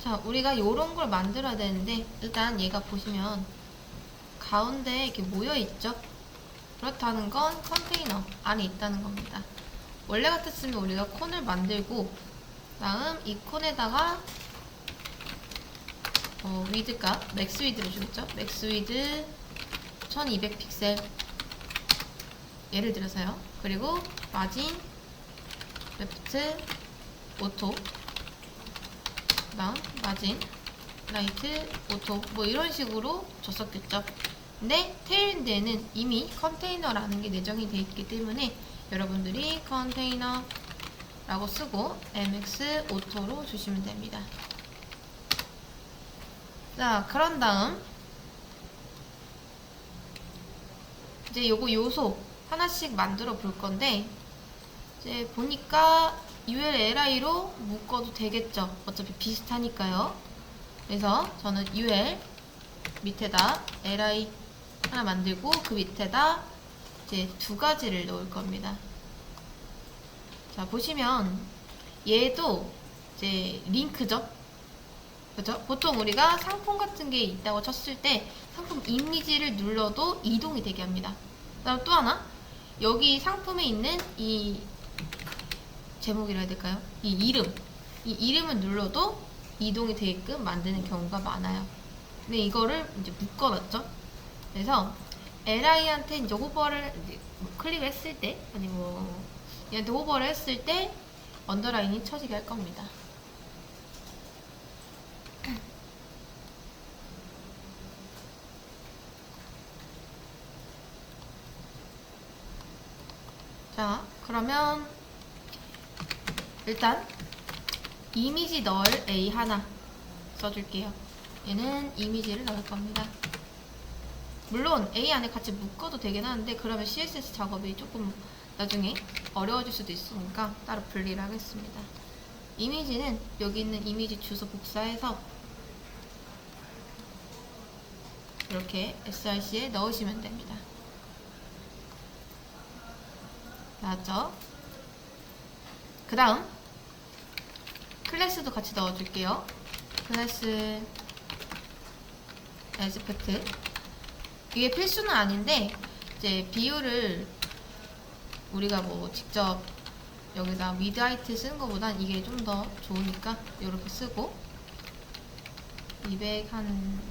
자, 우리가 요런 걸 만들어야 되는데 일단 얘가 보시면 가운데에 이렇게 모여있죠? 그렇다는 건 컨테이너 안에 있다는 겁니다. 원래 같았으면 우리가 콘을 만들고 다음 이 콘에다가 위드 값 맥스 위드를 주겠죠? 맥스 위드 1200 픽셀 예를 들어서요. 그리고 마진 레프트 오토 그다음 마진 라이트 오토 뭐 이런 식으로 줬었겠죠. 근데 테일윈드에는 이미 컨테이너라는 게 내정이 되어 있기 때문에 여러분들이 컨테이너라고 쓰고 mx 오토로 주시면 됩니다. 자, 그런 다음 이제 요거 요소 하나씩 만들어 볼 건데 이제 보니까 ULLI로 묶어도 되겠죠. 어차피 비슷하니까요. 그래서 저는 UL 밑에다 LI 하나 만들고 그 밑에다 이제 두 가지를 넣을 겁니다. 자, 보시면 얘도 이제 링크죠. 그죠? 보통 우리가 상품 같은 게 있다고 쳤을 때 상품 이미지를 눌러도 이동이 되게 합니다. 그다음 또 하나 여기 상품에 있는 이 제목이라 해야 될까요? 이 이름을 눌러도 이동이 되게끔 만드는 경우가 많아요. 근데 이거를 이제 묶어놨죠. 그래서 LI한테 이제 호버를 이제 클릭했을 때 아니 뭐 얘한테 호버를 했을 때 언더라인이 쳐지게 할 겁니다. 자, 그러면 일단 이미지 넣을 A 하나 써줄게요. 얘는 이미지를 넣을 겁니다. 물론 A 안에 같이 묶어도 되긴 하는데 그러면 CSS 작업이 조금 나중에 어려워질 수도 있으니까 따로 분리를 하겠습니다. 이미지는 여기 있는 이미지 주소 복사해서 이렇게 src에 넣으시면 됩니다. 나왔죠? 그 다음 클래스도 같이 넣어줄게요. 클래스 에스펙트 이게 필수는 아닌데 이제 비율을 우리가 뭐 직접 여기다 위드 하이트 쓰는 것보단 이게 좀 더 좋으니까 이렇게 쓰고 200 한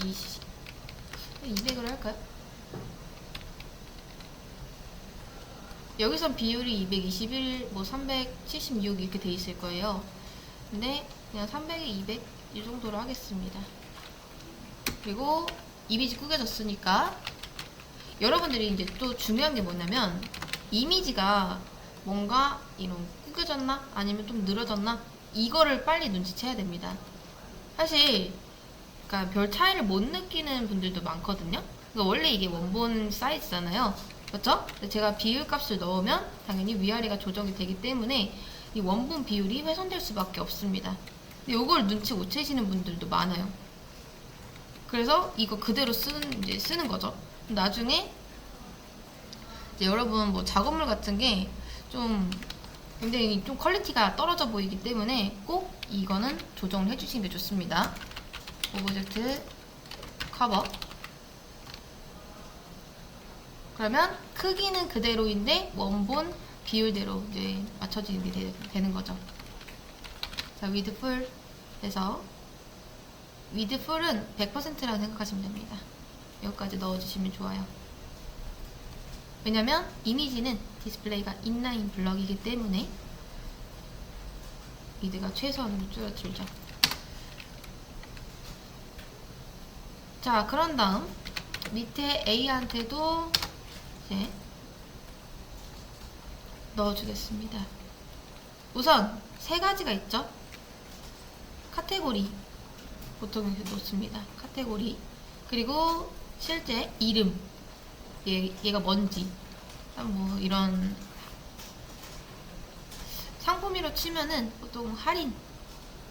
20 200으로 할까요? 여기선 비율이 221, 뭐 376 이렇게 돼 있을 거예요. 근데 그냥 300에 200 이 정도로 하겠습니다. 그리고 이미지 꾸겨졌으니까 여러분들이 이제 또 중요한 게 뭐냐면 이미지가 뭔가 이런 꾸겨졌나 아니면 좀 늘어졌나 이거를 빨리 눈치채야 됩니다. 사실 그러니까 별 차이를 못 느끼는 분들도 많거든요. 그러니까 원래 이게 원본 사이즈잖아요. 그렇죠? 제가 비율 값을 넣으면 당연히 위아래가 조정이 되기 때문에 이 원본 비율이 훼손될 수밖에 없습니다. 근데 이걸 눈치 못 채시는 분들도 많아요. 그래서 이거 그대로 쓰는 거죠. 나중에 이제 여러분 뭐 작업물 같은 게 좀 굉장히 좀 퀄리티가 떨어져 보이기 때문에 꼭 이거는 조정을 해주시는 게 좋습니다. 오브젝트 커버 그러면 크기는 그대로인데 원본 비율대로 이제 맞춰지는 게 되는 거죠. 자, 위드 풀 해서 위드 풀은 100%라고 생각하시면 됩니다. 여기까지 넣어주시면 좋아요. 왜냐면 이미지는 디스플레이가 인라인 블럭이기 때문에 위드가 최소한으로 줄어들죠. 자, 그런 다음 밑에 A한테도 이제 넣어주겠습니다. 우선 세 가지가 있죠. 카테고리 보통 이렇게 놓습니다. 카테고리 그리고 실제 이름 얘가 뭔지 뭐 이런 상품위로 치면은 보통 할인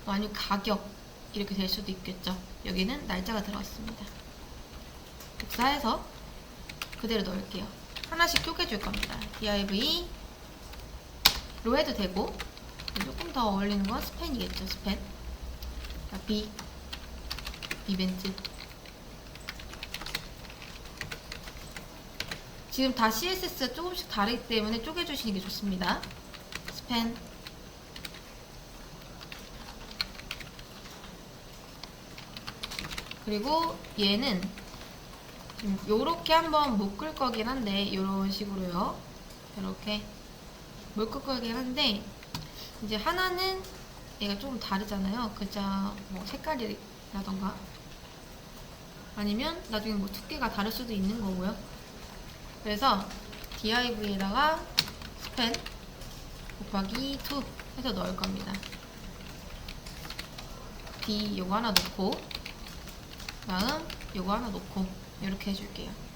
아니면 가격 이렇게 될 수도 있겠죠. 여기는 날짜가 들어갔습니다. 복사해서 그대로 넣을게요. 하나씩 쪼개줄 겁니다. div 로 해도 되고 조금 더 어울리는 건 스팬이겠죠. 스팬 자, B 이벤트. 지금 다 CSS가 조금씩 다르기 때문에 쪼개주시는 게 좋습니다. 스팬. 그리고 얘는 지금 요렇게 한번 묶을 거긴 한데, 요런 식으로요. 이렇게 묶을 거긴 한데, 이제 하나는 얘가 조금 다르잖아요. 글자 뭐 색깔이라던가 아니면 나중에 뭐 두께가 다를 수도 있는 거고요. 그래서 div에다가 스팬 곱하기 2 해서 넣을 겁니다. D 요거 하나 놓고, 다음 요거 하나 놓고 이렇게 해줄게요.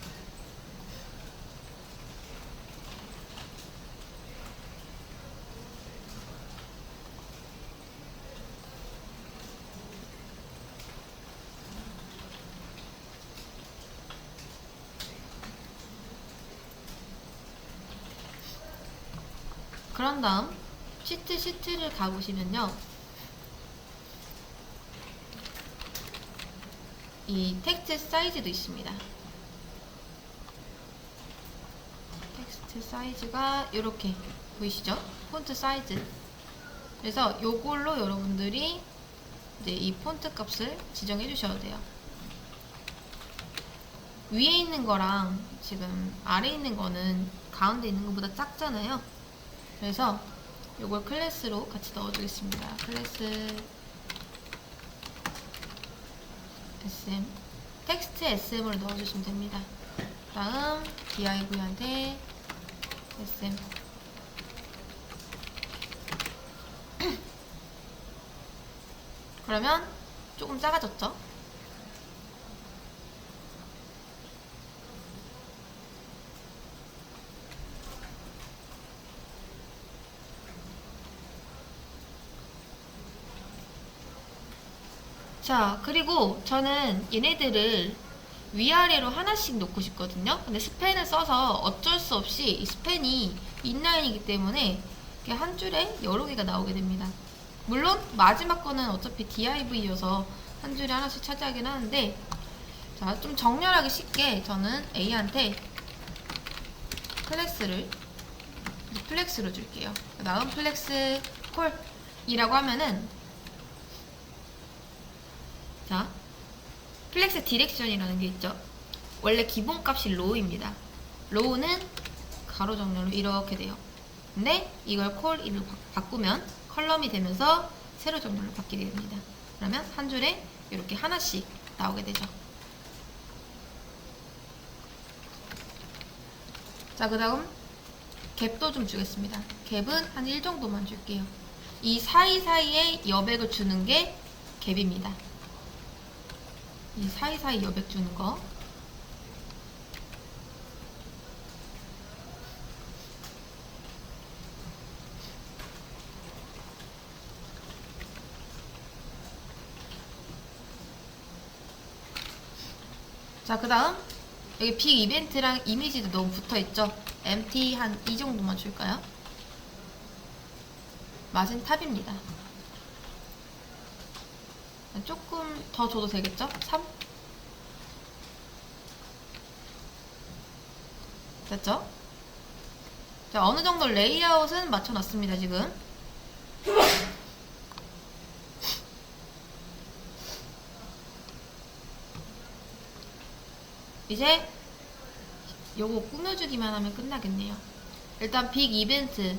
그런 다음 시트를 가보시면요, 이 텍스트 사이즈도 있습니다. 텍스트 사이즈가 이렇게 보이시죠? 폰트 사이즈. 그래서 요걸로 여러분들이 이제 이 폰트 값을 지정해 주셔도 돼요. 위에 있는 거랑 지금 아래에 있는 거는 가운데 있는 것보다 작잖아요. 그래서 요걸 클래스로 같이 넣어주겠습니다. 클래스 SM, 텍스트 SM으로 넣어주시면 됩니다. 다음 div한테 SM. 그러면 조금 작아졌죠? 자, 그리고 저는 얘네들을 위아래로 하나씩 놓고 싶거든요. 근데 스팬을 써서 어쩔 수 없이 이 스팬이 인라인이기 때문에 한 줄에 여러 개가 나오게 됩니다. 물론 마지막 거는 어차피 div여서 한 줄에 하나씩 차지하긴 하는데, 자, 좀 정렬하기 쉽게 저는 A한테 클래스를 플렉스로 줄게요. 그 다음 플렉스 콜이라고 하면은, 자, 플렉스 디렉션이라는 게 있죠. 원래 기본값이 로우입니다. 로우는 가로 정렬로 이렇게 돼요. 근데 이걸 콜1로 바꾸면 컬럼이 되면서 세로 정렬로 바뀌게 됩니다. 그러면 한 줄에 이렇게 하나씩 나오게 되죠. 자, 그 다음 갭도 좀 주겠습니다. 갭은 한 1 정도만 줄게요. 이 사이사이에 여백을 주는 게 갭입니다. 이 사이사이 여백 주는 거. 자, 그 다음 여기 빅 이벤트랑 이미지도 너무 붙어있죠. MT 한 이 정도만 줄까요? 맛은 탑입니다. 조금 더 줘도 되겠죠? 3? 됐죠? 자, 어느 정도 레이아웃은 맞춰놨습니다, 지금. 이제 요거 꾸며주기만 하면 끝나겠네요. 일단 빅 이벤트,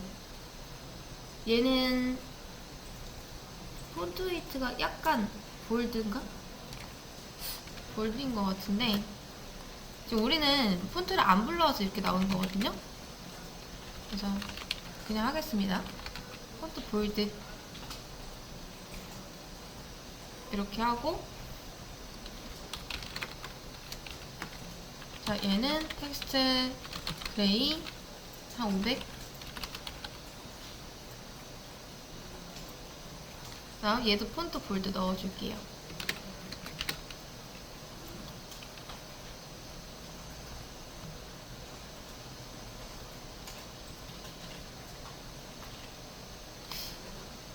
얘는 폰트 웨이트가 약간 볼드인가? 볼드인 것 같은데, 지금 우리는 폰트를 안 불러서 이렇게 나오는 거거든요. 그래서 그냥 하겠습니다. 폰트 볼드 이렇게 하고, 자, 얘는 텍스트 그레이 한 500. 다음 얘도 폰트 볼드 넣어줄게요.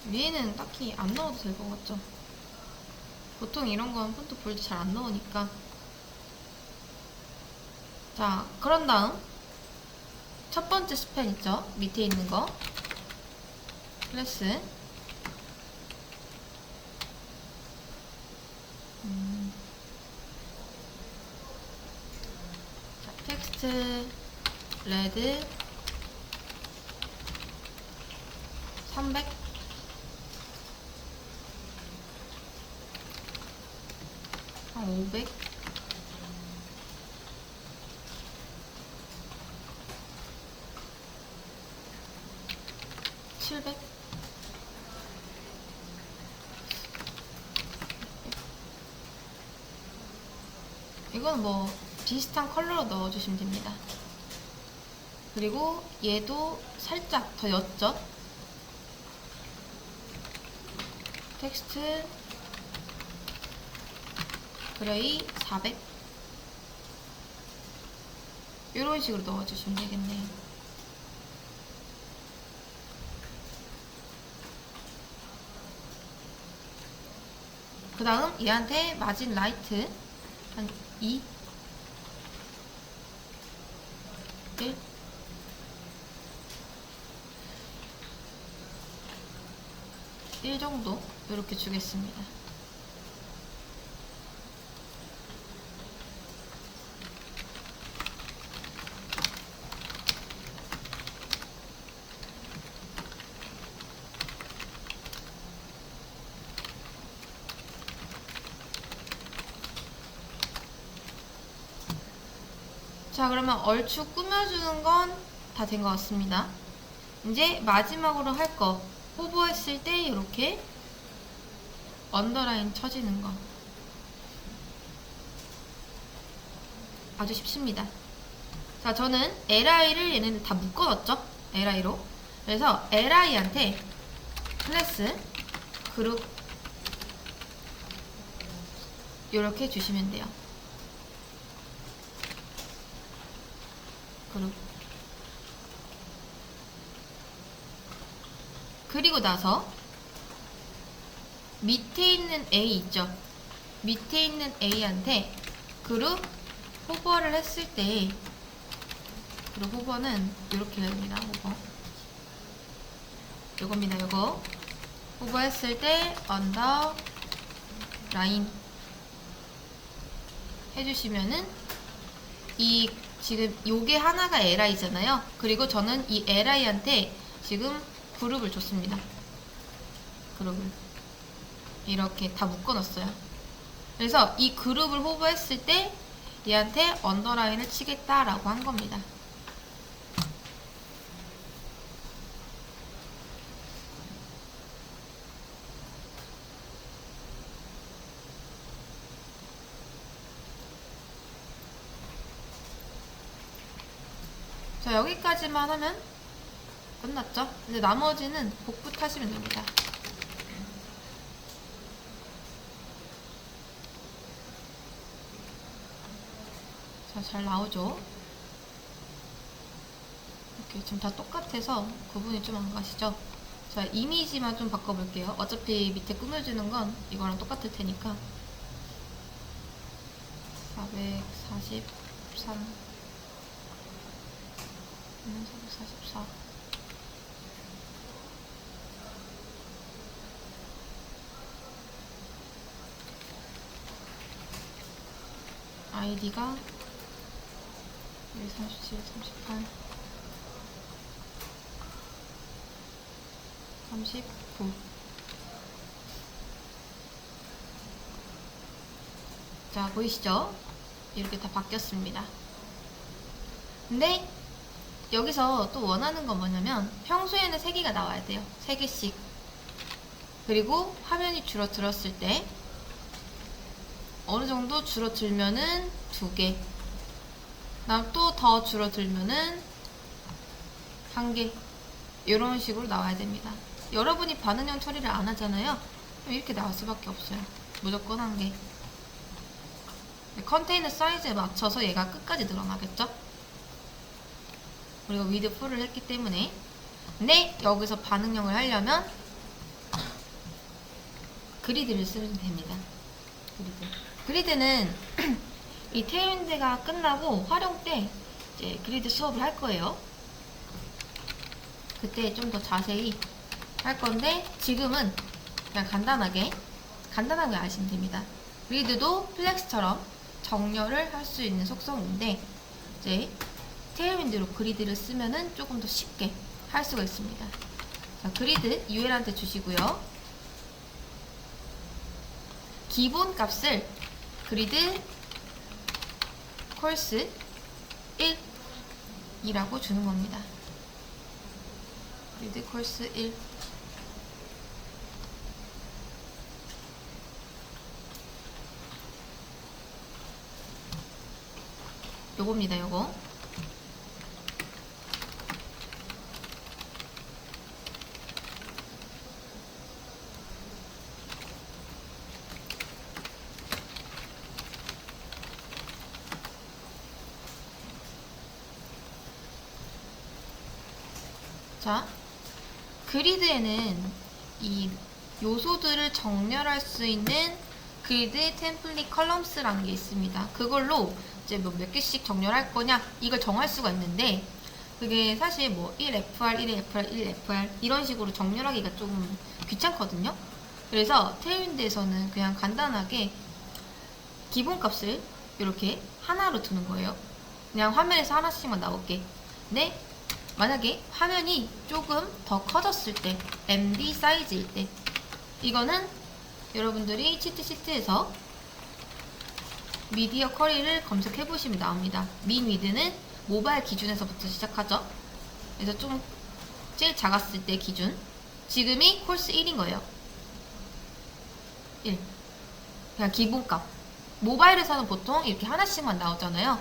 위에는 딱히 안 넣어도 될 것 같죠? 보통 이런 건 폰트 볼드 잘 안 넣으니까. 자, 그런 다음 첫 번째 스팬 있죠? 밑에 있는 거 클래스 자, 텍스트 레드 300 한 500 700 이건 뭐 비슷한 컬러로 넣어주시면 됩니다. 그리고 얘도 살짝 더 옅죠? 텍스트 그레이 400 이런 식으로 넣어주시면 되겠네요. 그 다음 얘한테 마진 라이트 한 2 1 1 정도 이렇게 주겠습니다. 자, 그러면 얼추 꾸며주는 건 다 된 것 같습니다. 이제 마지막으로 할 거, 호버했을 때 이렇게 언더라인 쳐지는 거 아주 쉽습니다. 자, 저는 li를 얘네들 다 묶어놨죠? li로. 그래서 li한테 클래스 그룹 이렇게 주시면 돼요. 그룹. 그리고 나서 밑에 있는 A 있죠? 밑에 있는 A한테 그룹 호버를 했을 때 그룹 호버는 이렇게 됩니다. 호버 요겁니다. 요거 호버 했을 때 언더 라인 해주시면은 이 지금 요게 하나가 li잖아요. 그리고 저는 이 li한테 지금 그룹을 줬습니다. 그룹을 이렇게 다 묶어놨어요. 그래서 이 그룹을 호버했을 때 얘한테 언더라인을 치겠다라고 한 겁니다. 자, 여기까지만 하면 끝났죠? 이제 나머지는 복부 타시면 됩니다. 자, 잘 나오죠? 이렇게 지금 다 똑같아서 구분이 좀 안 가시죠? 자, 이미지만 좀 바꿔볼게요. 어차피 밑에 꾸며주는 건 이거랑 똑같을 테니까. 443 444 아이디가 37, 38 39 자, 보이시죠? 이렇게 다 바뀌었습니다. 근데 여기서 또 원하는 건 뭐냐면 평소에는 3개가 나와야 돼요. 3개씩. 그리고 화면이 줄어들었을 때 어느 정도 줄어들면은 2개. 그다음 또 더 줄어들면은 1개. 이런 식으로 나와야 됩니다. 여러분이 반응형 처리를 안 하잖아요. 이렇게 나올 수밖에 없어요. 무조건 1개. 컨테이너 사이즈에 맞춰서 얘가 끝까지 늘어나겠죠? 우리가 위드 풀을 했기 때문에. 근데 여기서 반응형을 하려면 그리드를 쓰면 됩니다. 그리드는 이 테일윈드가 끝나고 활용 때 이제 그리드 수업을 할 거예요. 그때 좀 더 자세히 할 건데 지금은 그냥 간단하게 아시면 됩니다. 그리드도 플렉스처럼 정렬을 할 수 있는 속성인데 이제 테일윈드로 그리드를 쓰면은 조금 더 쉽게 할 수가 있습니다. 자, 그리드 UL한테 주시고요. 기본 값을 그리드 콜스 1이라고 주는 겁니다. 그리드 콜스 1. 요겁니다, 요거. 자, 그리드에는 이 요소들을 정렬할 수 있는 그리드 템플릿 컬럼스라는 게 있습니다. 그걸로 이제 뭐 몇 개씩 정렬할 거냐 이걸 정할 수가 있는데 그게 사실 뭐 1FR, 1FR, 1FR 이런 식으로 정렬하기가 좀 귀찮거든요. 그래서 테일윈드에서는 그냥 간단하게 기본값을 이렇게 하나로 두는 거예요. 그냥 화면에서 하나씩만 나올게. 근데 만약에 화면이 조금 더 커졌을 때, MB 사이즈일 때, 이거는 여러분들이 치트시트에서 미디어 쿼리를 검색해 보시면 나옵니다. 민 위드는 모바일 기준에서부터 시작하죠. 그래서 좀 제일 작았을 때 기준. 지금이 콜스 1인 거예요. 1. 그냥 기본값. 모바일에서는 보통 이렇게 하나씩만 나오잖아요.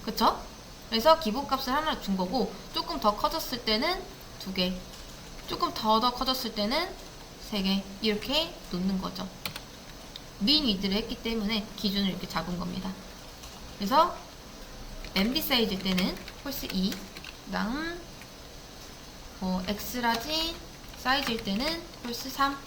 그쵸? 그래서 기본값을 하나 준 거고 조금 더 커졌을 때는 2개, 조금 더 커졌을 때는 3개 이렇게 놓는 거죠. 민 위드를 했기 때문에 기준을 이렇게 잡은 겁니다. 그래서 MB 사이즈일 때는 콜스 2, 그다음 엑스라지 사이즈일 때는 콜스 3.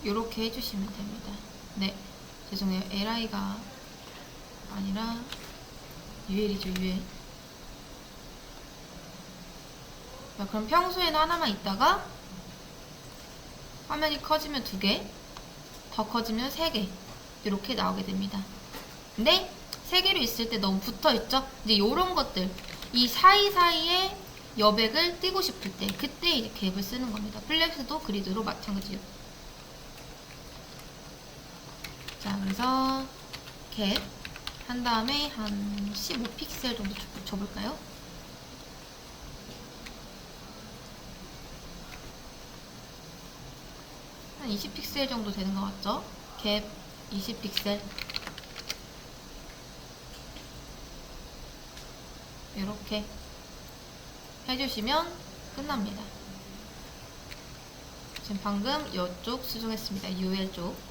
이렇게 해주시면 됩니다. 네, 죄송해요. LI가 아니라 UL이죠, UL. 자, 그럼 평소에는 하나만 있다가 화면이 커지면 2개, 더 커지면 3개 이렇게 나오게 됩니다. 근데 3개로 있을 때 너무 붙어있죠? 이제 이런 것들, 이 사이사이에 여백을 띄고 싶을 때 그때 이제 갭을 쓰는 겁니다. 플렉스도 그리드로 마찬가지요. 자, 그래서 갭 한 다음에 한 15픽셀 정도 줘볼까요? 한 20픽셀 정도 되는 것 같죠? 갭 20픽셀. 이렇게 해주시면 끝납니다. 지금 방금 이쪽 수정했습니다. UL 쪽.